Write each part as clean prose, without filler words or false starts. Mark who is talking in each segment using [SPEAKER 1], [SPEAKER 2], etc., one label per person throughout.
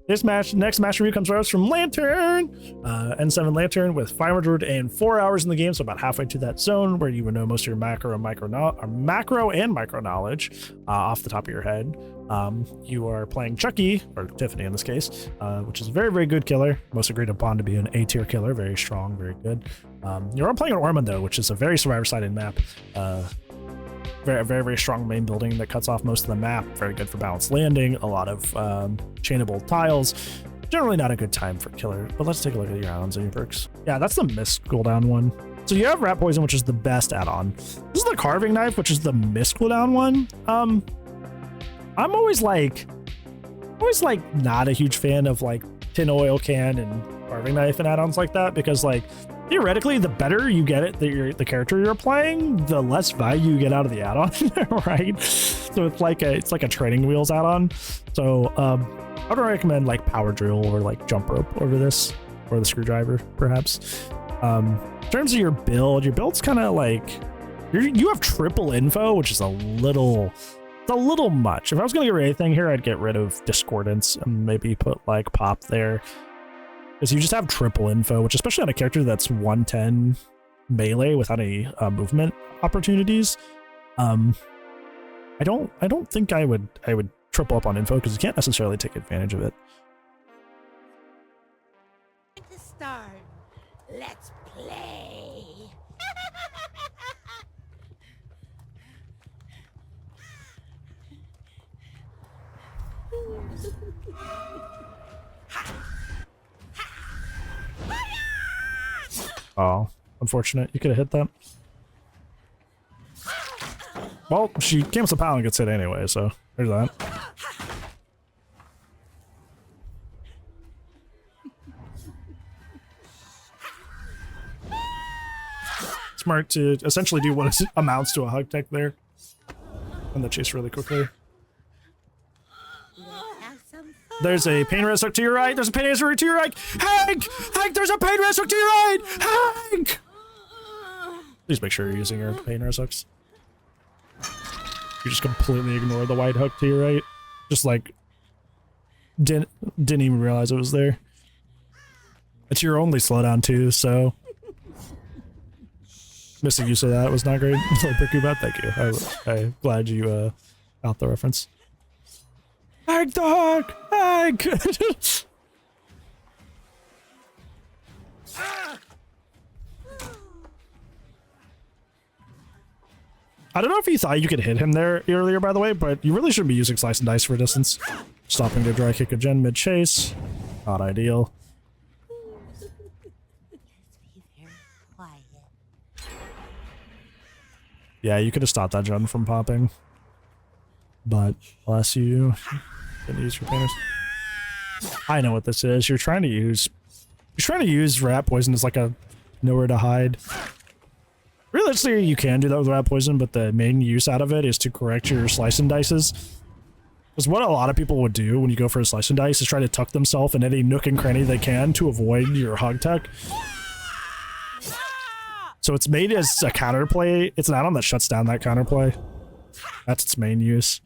[SPEAKER 1] This next match review comes to us from Lantern, N7Lantern with 504 hours in the game, so about halfway to that zone where you would know most of your macro and micro knowledge off the top of your head. You are playing Chucky, or Tiffany in this case, which is a very, very good killer. Most agreed upon to be an A tier killer, very strong, very good. You're playing an Ormond though, which is a very survivor-sided map. Very, very, very strong main building that cuts off most of the map. Very good for balanced landing. A lot of chainable tiles. Generally not a good time for killer, but let's take a look at your add-ons and your perks. Yeah, that's the miss cooldown one. So you have rat poison, which is the best add-on. This is the carving knife, which is the miss cooldown one. I'm always like not a huge fan of like tin oil can and carving knife and add-ons like that, because like theoretically, the better you get it, the character you're playing, the less value you get out of the add-on, right? So it's like a training wheels add-on. So I would recommend like power drill or like jump rope over this, or the screwdriver perhaps. In terms of your build's kind of like you have triple info, which is a little much. If I was gonna get rid of anything here, I'd get rid of discordance and maybe put like pop there. Because you just have triple info, which especially on a character that's 110 melee without any movement opportunities, I don't think I would triple up on info, because you can't necessarily take advantage of it.
[SPEAKER 2] To start, let's play.
[SPEAKER 1] Oh, unfortunate. You could have hit that. Well, she came with a pal and gets hit anyway, so there's that. Smart to essentially do what amounts to a hug tech there. And the chase really quickly. There's a pain res hook to your right. There's a pain res hook to your right. Hank! Hank, there's a pain res hook to your right! Hank! Please make sure you're using your pain res hooks. You just completely ignore the white hook to your right. Just like didn't even realize it was there. It's your only slowdown too, so missing use of that was not great. Thank you. I'm glad you got the reference. Hank the Hawk! Hank! I don't know if you thought you could hit him there earlier, by the way, but you really shouldn't be using slice and dice for distance. Stopping to dry kick a gen mid-chase. Not ideal. Yeah, you could have stopped that gen from popping. But, bless you. Didn't use your painters. I know what this is. You're trying to use rat poison as like a nowhere to hide. Realistically, you can do that with rat poison, but the main use out of it is to correct your slice and dices. Because what a lot of people would do when you go for a slice and dice is try to tuck themselves in any nook and cranny they can to avoid your hog tech. So it's made as a counterplay. It's an add-on that shuts down that counterplay. That's its main use.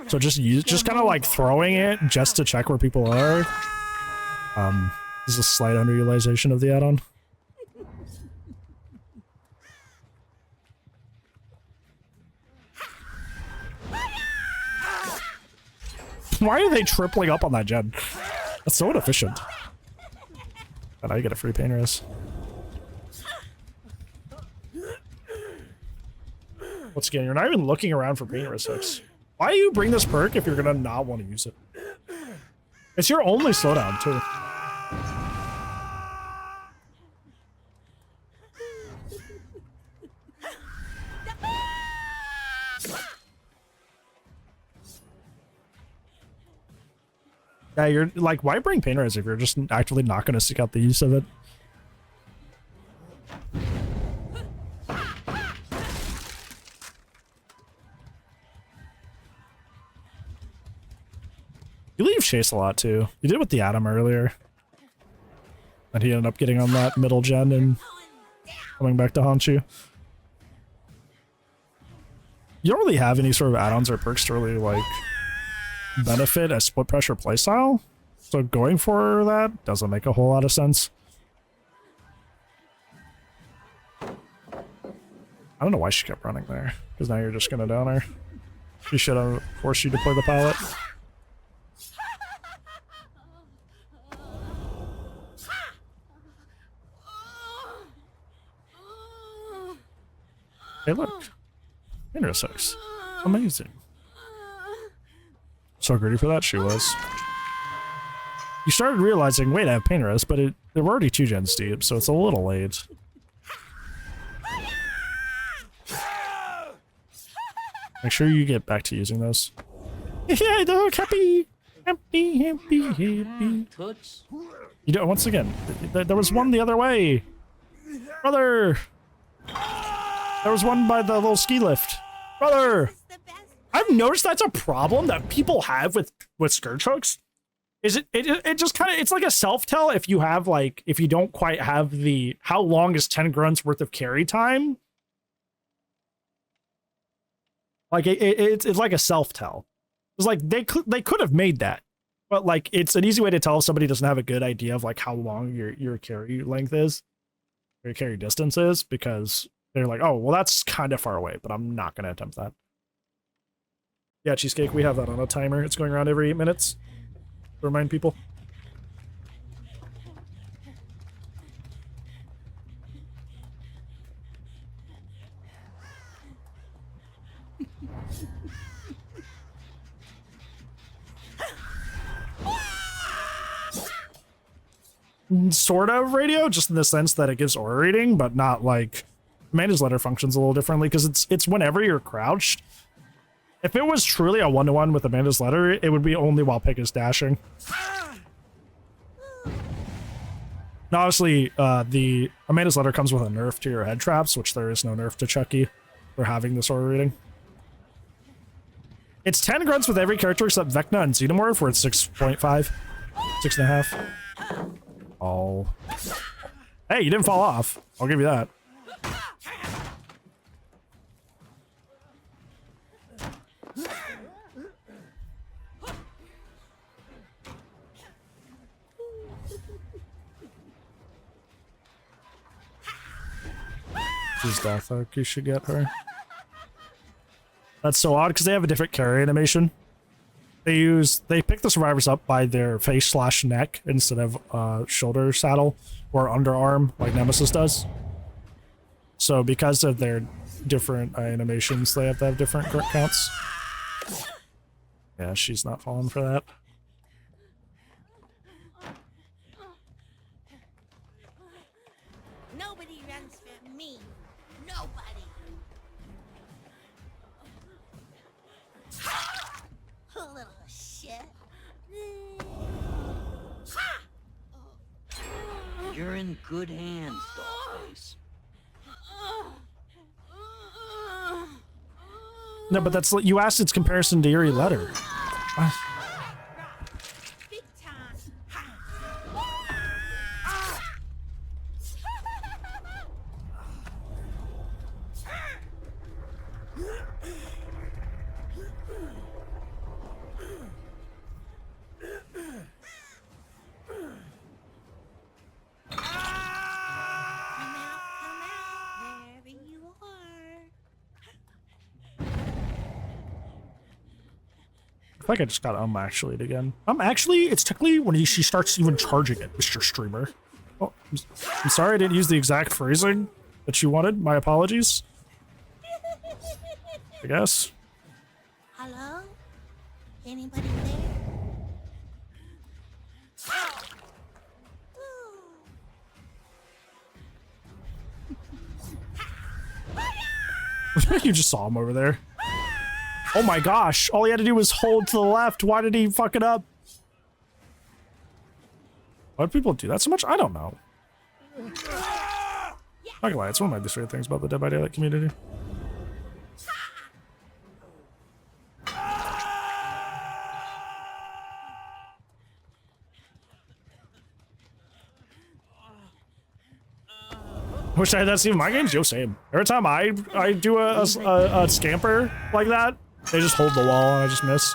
[SPEAKER 1] So just kind of like throwing it just to check where people are. This is a slight underutilization of the add-on. Why are they tripling up on that gen? That's so inefficient. And I get a free pain res. Once again, you're not even looking around for pain res hooks. Why do you bring this perk if you're gonna not want to use it? It's your only slowdown too. Yeah, you're like, why bring pain res if you're just actively not going to seek out the use of it? You leave chase a lot too. You did with the Atom earlier. And he ended up getting on that middle gen and coming back to haunt you. You don't really have any sort of add-ons or perks to really like benefit a split pressure playstyle. So going for that doesn't make a whole lot of sense. I don't know why she kept running there, because now you're just gonna down her. She should have forced you to play the pallet. Hey, look. Intersex. Amazing. So greedy for that she was. You started realizing, wait, I have pain rest, but there were already 2 gens deep, so it's a little late. Make sure you get back to using those. Yeah, look, happy! Happy, happy, happy. You know, once again, there was one the other way! Brother! There was one by the little ski lift. Brother! I've noticed that's a problem that people have with skirt hooks. It just kind of, it's like a self-tell if you have like, if you don't quite have the, how long is 10 grunts worth of carry time? Like it's like a self-tell. It's like they could have made that, but like it's an easy way to tell if somebody doesn't have a good idea of like how long your carry length is, your carry distance is, because they're like, oh well, that's kind of far away, but I'm not gonna attempt that. Yeah, Cheesecake, we have that on a timer. It's going around every 8 minutes. To remind people. Sort of radio, just in the sense that it gives aura reading, but not like Amanda's letter functions a little differently because it's whenever you're crouched. If it was truly a one-to-one with Amanda's letter, it would be only while Pick is dashing. Now, obviously, the Amanda's letter comes with a nerf to your head traps, which there is no nerf to Chucky for having this aura reading. It's 10 grunts with every character except Vecna and Xenomorph, where it's 6.5, 6.5. Oh. Hey, you didn't fall off. I'll give you that. She's death arc, you should get her. That's so odd because they have a different carry animation. They pick the survivors up by their face/neck instead of shoulder saddle or underarm like Nemesis does. So because of their different animations, they have to have different grunt counts. Yeah, she's not falling for that.
[SPEAKER 2] Nobody runs for me. Nobody. Little shit.
[SPEAKER 3] You're in good hands, Dollface.
[SPEAKER 1] No, but that's you asked its comparison to Eerie Letter. What?
[SPEAKER 2] Big time.
[SPEAKER 1] I feel like I just got actually again. Actually, it's technically when she starts even charging it, Mr. Streamer. Oh, I'm sorry I didn't use the exact phrasing that you wanted. My apologies. I guess.
[SPEAKER 2] Hello? Anybody there?
[SPEAKER 1] You just saw him over there. Oh my gosh, all he had to do was hold to the left. Why did he fuck it up? Why do people do that so much? I don't know. Not gonna lie, it's one of my favorite things about the Dead by Daylight community. I wish I had that seen in my games. Yo, same. Every time I do a scamper like that, they just hold the wall and I just miss.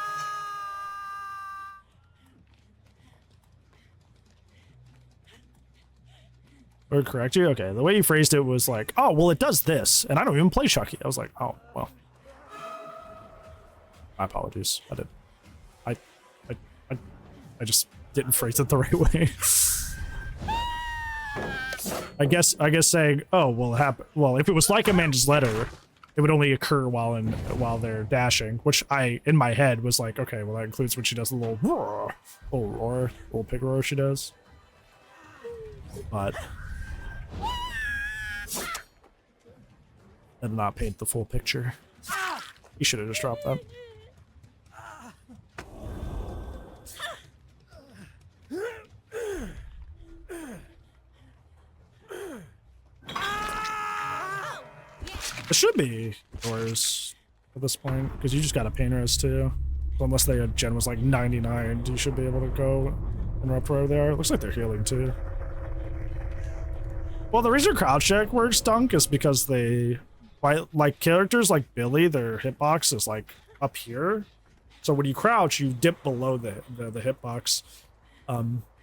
[SPEAKER 1] or correct you. Okay, the way you phrased it was like, oh, well, it does this, and I don't even play Chucky. I was like, oh, well. My apologies. I did. I just didn't phrase it the right way. I guess saying, oh, well, if it was like a man's letter, it would only occur while they're dashing, which in my head was like, okay, well, that includes when she does the little roar, little pig roar she does. But I did not paint the full picture. You should have just dropped that. It should be yours at this point, because you just got a painters too. So unless their gen was like 99, you should be able to go and rep where they are. Looks like they're healing too. Well, the reason crouch check works, Dunk, is because like characters like Billy, their hitbox is like up here. So when you crouch, you dip below the hitbox.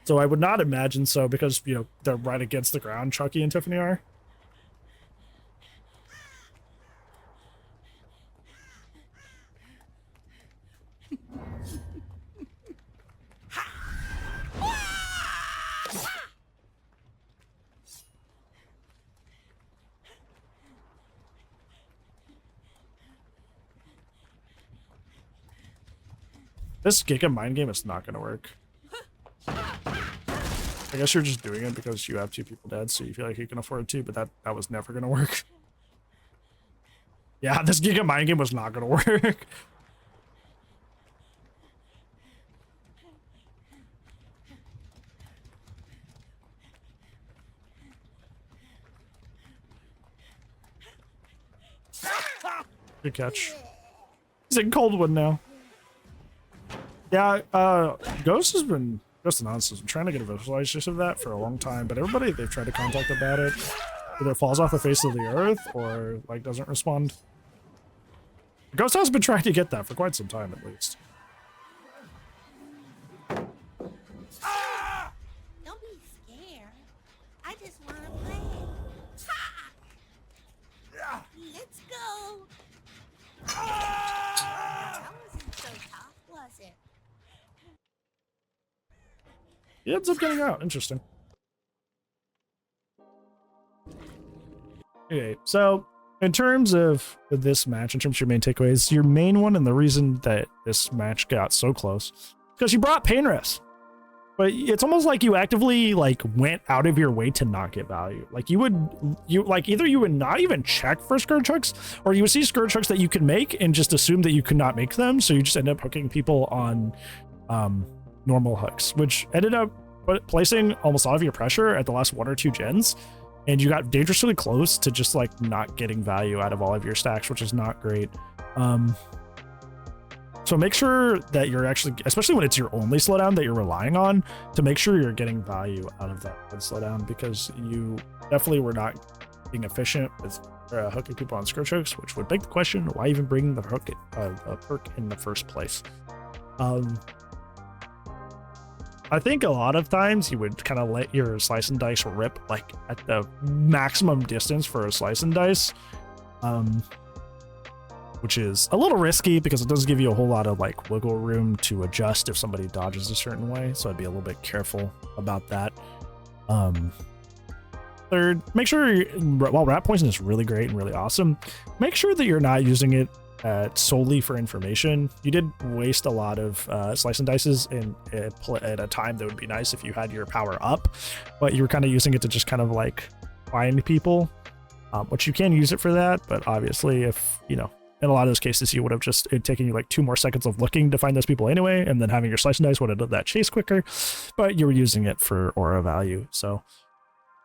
[SPEAKER 1] So I would not imagine so, because, you know, they're right against the ground, Chucky and Tiffany are. This Giga mind game is not going to work. I guess you're just doing it because you have 2 people dead, so you feel like you can afford to, but that was never going to work. Yeah, this Giga mind game was not going to work. Good catch. He's in Coldwood now. Yeah, Ghost and Honest has been trying to get a visualization of that for a long time, but everybody they've tried to contact about it either falls off the face of the earth or like doesn't respond. Ghost has been trying to get that for quite some time at least.
[SPEAKER 2] Don't be scared. I just want to play it. Ha! Let's go. That wasn't so tough, was it?
[SPEAKER 1] He ends up getting out. Interesting. Okay, so in terms of this match, in terms of your main takeaways, your main one and the reason that this match got so close, because you brought Painrest. But it's almost like you actively like went out of your way to not get value. Like you either you would not even check for skirt chucks, or you would see skirt chucks that you could make and just assume that you could not make them, so you just end up hooking people on normal hooks, which ended up placing almost all of your pressure at the last 1 or 2 gens, and you got dangerously close to just like not getting value out of all of your stacks, which is not great. So make sure that you're actually, especially when it's your only slowdown that you're relying on, to make sure you're getting value out of that slowdown, because you definitely were not being efficient with hooking people on skirt chokes, which would beg the question, why even bring the hook perk in the first place? I think a lot of times you would kind of let your slice and dice rip like at the maximum distance for a slice and dice, which is a little risky because it doesn't give you a whole lot of like wiggle room to adjust if somebody dodges a certain way. So I'd be a little bit careful about that. Third, make sure while rat poison is really great and really awesome, make sure that you're not using it solely for information. You did waste a lot of slice and dices at a time that would be nice if you had your power up, but you were kind of using it to just kind of like find people, which you can use it for that. But obviously, if you know, in a lot of those cases, you would have just taken you like 2 more seconds of looking to find those people anyway, and then having your slice and dice would have done that chase quicker, but you were using it for aura value. So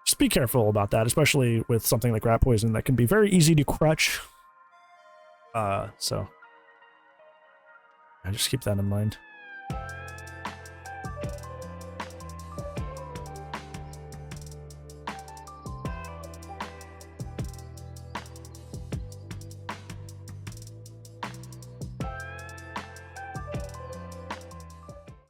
[SPEAKER 1] just be careful about that, especially with something like rat poison that can be very easy to crutch. So I just keep that in mind.